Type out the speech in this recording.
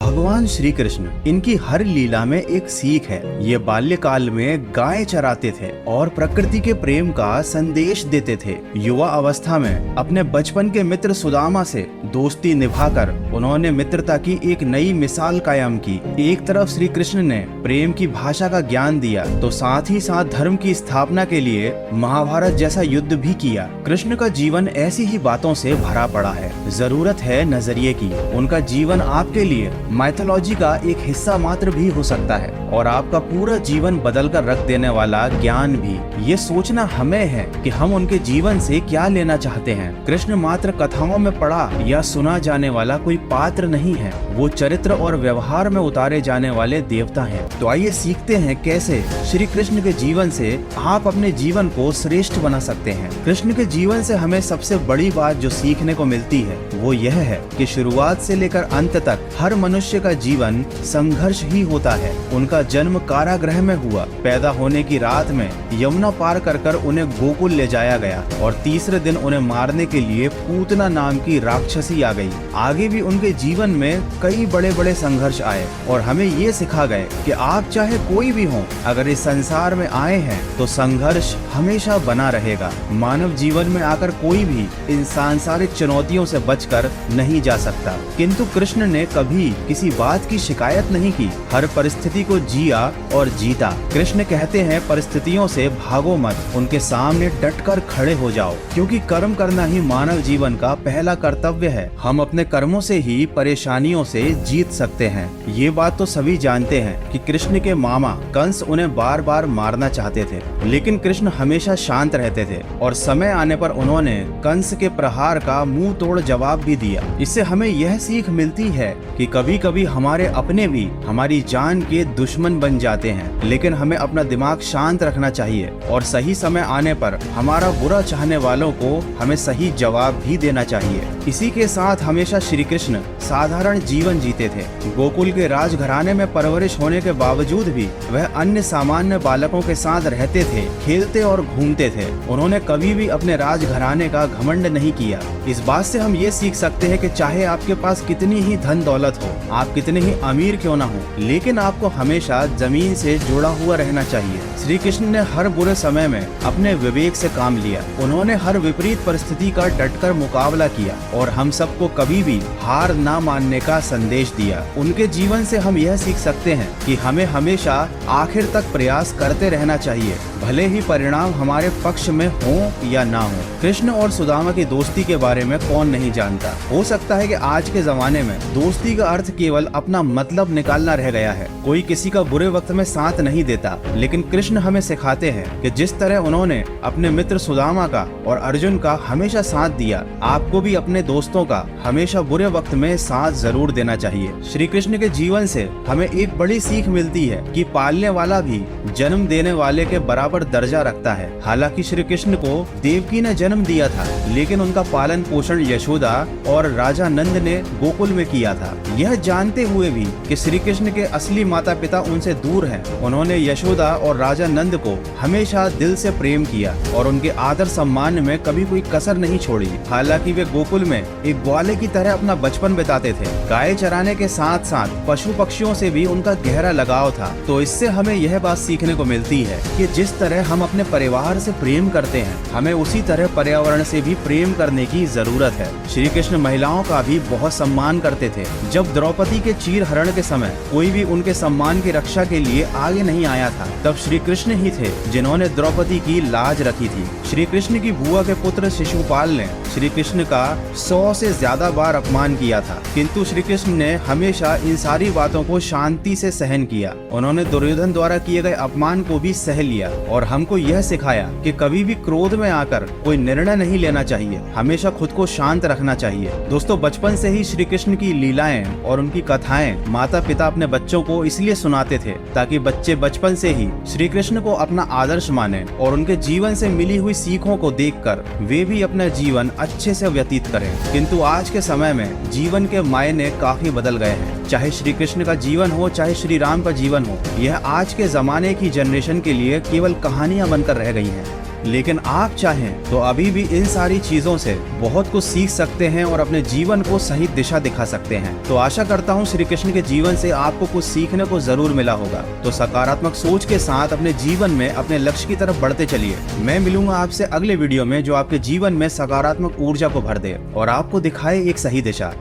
भगवान श्री कृष्ण, इनकी हर लीला में एक सीख है। ये बाल्यकाल में गाय चराते थे और प्रकृति के प्रेम का संदेश देते थे। युवा अवस्था में अपने बचपन के मित्र सुदामा से दोस्ती निभाकर उन्होंने मित्रता की एक नई मिसाल कायम की। एक तरफ श्री कृष्ण ने प्रेम की भाषा का ज्ञान दिया, तो साथ ही साथ धर्म की स्थापना के लिए महाभारत जैसा युद्ध भी किया। कृष्ण का जीवन ऐसी ही बातों से भरा पड़ा है। जरूरत है नजरिए की। उनका जीवन आपके लिए माइथोलॉजी का एक हिस्सा मात्र भी हो सकता है और आपका पूरा जीवन बदल कर रख देने वाला ज्ञान भी। ये सोचना हमें है कि हम उनके जीवन से क्या लेना चाहते हैं। कृष्ण मात्र कथाओं में पढ़ा या सुना जाने वाला कोई पात्र नहीं है, वो चरित्र और व्यवहार में उतारे जाने वाले देवता हैं। तो आइए सीखते हैं कैसे श्री कृष्ण के जीवन से आप अपने जीवन को श्रेष्ठ बना सकते हैं। कृष्ण के जीवन से हमें सबसे बड़ी बात जो सीखने को मिलती है वो यह है कि शुरुआत से लेकर अंत तक हर मनुष्य का जीवन संघर्ष ही होता है। उनका जन्म कारागृह में हुआ। पैदा होने की रात में यमुना पार कर उन्हें गोकुल ले जाया गया और तीसरे दिन उन्हें मारने के लिए पूतना नाम की राक्षसी आ गई। आगे भी उनके जीवन में कई बड़े बड़े संघर्ष आए और हमें ये सिखा गए कि आप चाहे कोई भी हो, अगर इस संसार में आए हैं तो संघर्ष हमेशा बना रहेगा। मानव जीवन में आकर कोई भी इन सांसारिक चुनौतियों से बचकर नहीं जा सकता, किंतु कृष्ण ने कभी किसी बात की शिकायत नहीं की। हर परिस्थिति को जिया और जीता। कृष्ण कहते हैं परिस्थितियों से भागो मत, उनके सामने डटकर खड़े हो जाओ, क्योंकि कर्म करना ही मानव जीवन का पहला कर्तव्य है। हम अपने कर्मों से ही परेशानियों से जीत सकते हैं। ये बात तो सभी जानते हैं कि कृष्ण के मामा कंस उन्हें बार बार मारना चाहते थे, लेकिन कृष्ण हमेशा शांत रहते थे और समय आने पर उन्होंने कंस के प्रहार का मुंह तोड़ जवाब भी दिया। इससे हमें यह सीख मिलती है कि कभी कभी हमारे अपने भी हमारी जान के दुश्मन बन जाते हैं, लेकिन हमें अपना दिमाग शांत रखना चाहिए और सही समय आने पर हमारा बुरा चाहने वालों को हमें सही जवाब भी देना चाहिए। इसी के साथ हमेशा श्री कृष्ण साधारण जीवन जीते थे। गोकुल के राजघराने में परवरिश होने के बावजूद भी वह अन्य सामान्य बालकों के साथ रहते थे, खेलते और घूमते थे। उन्होंने कभी भी अपने राजघराने का घमंड नहीं किया। इस बात से हम ये सीख सकते हैं कि चाहे आपके पास कितनी ही धन दौलत हो, आप कितने ही अमीर क्यों ना हो, लेकिन आपको हमेशा जमीन से जुड़ा हुआ रहना चाहिए। श्री कृष्ण ने हर बुरे समय में अपने विवेक से काम लिया। उन्होंने हर विपरीत परिस्थिति का डटकर मुकाबला किया और हम सबको कभी भी हार ना मानने का संदेश दिया। उनके जीवन से हम यह सीख सकते हैं कि हमें हमेशा आखिर तक प्रयास करते रहना चाहिए, भले ही परिणाम हमारे पक्ष में हो या ना हो। कृष्ण और सुदामा की दोस्ती के बारे में कौन नहीं जानता। हो सकता है कि आज के जमाने में दोस्ती का अर्थ केवल अपना मतलब निकालना रह गया है। कोई किसी का बुरे वक्त में साथ नहीं देता, लेकिन कृष्ण हमें सिखाते हैं कि जिस तरह उन्होंने अपने मित्र सुदामा का और अर्जुन का हमेशा साथ दिया, आपको भी अपने दोस्तों का हमेशा बुरे वक्त में साथ जरूर देना चाहिए। श्री कृष्ण के जीवन से हमें एक बड़ी सीख मिलती है कि पालने वाला भी जन्म देने वाले के बराबर दर्जा रखता है। हालांकि श्री कृष्ण को देवकी ने जन्म दिया था, लेकिन उनका पालन पोषण यशोदा और राजा नंद ने गोकुल में किया था। यह जानते हुए भी कि श्री कृष्ण के असली माता पिता उनसे दूर हैं, उन्होंने यशोदा और राजा नंद को हमेशा दिल से प्रेम किया और उनके आदर सम्मान में कभी कोई कसर नहीं छोड़ी। हालांकि वे गोकुल में एक ग्वाले की तरह अपना बचपन बिताते थे। गाय चराने के साथ साथ पशु पक्षियों से भी उनका गहरा लगाव था। तो इससे हमें यह बात सीखने को मिलती है कि जिस तरह हम अपने परिवार से प्रेम करते हैं, हमें उसी तरह पर्यावरण से भी प्रेम करने की जरूरत है। श्री कृष्ण महिलाओं का भी बहुत सम्मान करते थे। जब द्रौपदी के चीर हरण के समय कोई भी उनके सम्मान की रक्षा के लिए आगे नहीं आया था, तब श्री कृष्ण ही थे जिन्होंने द्रौपदी की लाज रखी थी। श्री कृष्ण की बुआ के पुत्र शिशुपाल ने श्री कृष्ण का 100 से ज्यादा बार अपमान किया था, किंतु श्री कृष्ण ने हमेशा इन सारी बातों को शांति से सहन किया। उन्होंने दुर्योधन द्वारा किए गए अपमान को भी सह लिया और हमको यह सिखाया कि कभी भी क्रोध में आकर कोई निर्णय नहीं लेना चाहिए, हमेशा खुद को शांत रखना चाहिए। दोस्तों, बचपन से ही श्री कृष्ण की लीलाएं और उनकी कथाएं माता पिता अपने बच्चों को इसलिए सुनाते थे ताकि बच्चे बचपन से ही श्री कृष्ण को अपना आदर्श माने और उनके जीवन से मिली हुई सीखों को देखकर वे भी अपना जीवन अच्छे से व्यतीत करें। किंतु आज के समय में जीवन के मायने काफी बदल गए हैं। चाहे श्री कृष्ण का जीवन हो, चाहे श्री राम का जीवन हो, यह आज के जमाने की जनरेशन के लिए केवल कहानियां बनकर रह गई हैं। लेकिन आप चाहें तो अभी भी इन सारी चीजों से बहुत कुछ सीख सकते हैं और अपने जीवन को सही दिशा दिखा सकते हैं। तो आशा करता हूँ श्री कृष्ण के जीवन से आपको कुछ सीखने को जरूर मिला होगा। तो सकारात्मक सोच के साथ अपने जीवन में अपने लक्ष्य की तरफ बढ़ते चलिए। मैं मिलूंगा आपसे अगले वीडियो में जो आपके जीवन में सकारात्मक ऊर्जा को भर दे और आपको दिखाए एक सही दिशा।